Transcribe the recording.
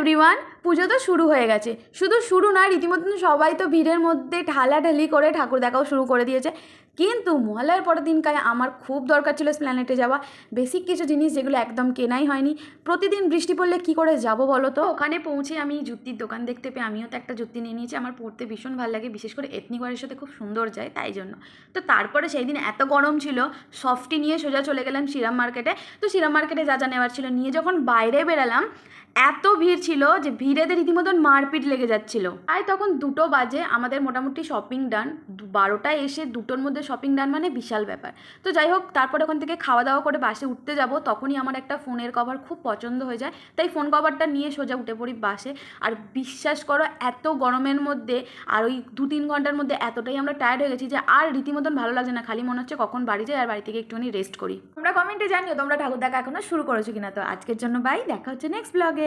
Everyone, পুজো তো শুরু হয়ে গেছে। শুধু শুরু না, রীতিমতন সবাই তো ভিড়ের মধ্যে ঢালাঢালি করে ঠাকুর দেখাও শুরু করে দিয়েছে। কিন্তু মহালয়ার পরের দিনকায় আমার খুব দরকার ছিল এসপ্ল্যানেডে যাওয়া। বেসিক কিছু জিনিস যেগুলো একদম কেনাই হয়নি। প্রতিদিন বৃষ্টি পড়লে কি করে যাব বলো তো? ওখানে পৌঁছে আমি জুতির দোকান দেখতে পেয়ে আমিও তো একটা জুতি নিয়ে নিয়েছি। আমার পরতে ভীষণ ভালো লাগে, বিশেষ করে এথনিক ওয়ারের সাথে খুব সুন্দর যায়, তাই জন্য। তো তারপরে সেই দিন এত গরম ছিল, সফটি নিয়ে সোজা চলে গেলাম শ্রীরাম মার্কেটে। তো শ্রীরাম মার্কেটে যা যা নেওয়ার ছিল নিয়ে যখন বাইরে বেরালাম, এত ভিড় ছিল যে ভিড়েতে রীতিমতন মারপিট লেগে যাচ্ছিল। আর তখন 2টো বাজে, আমাদের মোটামুটি শপিং ডান। 12টায় এসে 2টোর মধ্যে শপিং ডান মানে বিশাল ব্যাপার। তো যাই হোক, তারপর ওখান থেকে খাওয়া দাওয়া করে বাসে উঠতে যাব, তখনই আমার একটা ফোনের কভার খুব পছন্দ হয়ে যায়। তাই ফোন কভারটা নিয়ে সোজা উঠে পড়ি বাসে। আর বিশ্বাস করো, এত গরমের মধ্যে আর ওই 2-3 ঘন্টার মধ্যে এতটাই আমরা টায়ার্ড হয়ে গেছি যে আর রীতিমতন ভালো লাগছে না। খালি মনে হচ্ছে কখন বাড়ি যাই আর বাড়ি থেকে একটুখানি রেস্ট করি। তোমরা কমেন্টে জানিও তোমরা ঠাকুর দেখা এখনো শুরু করেছো কিনা। তো আজকের জন্য বাই, দেখা হচ্ছে নেক্সট ব্লগে।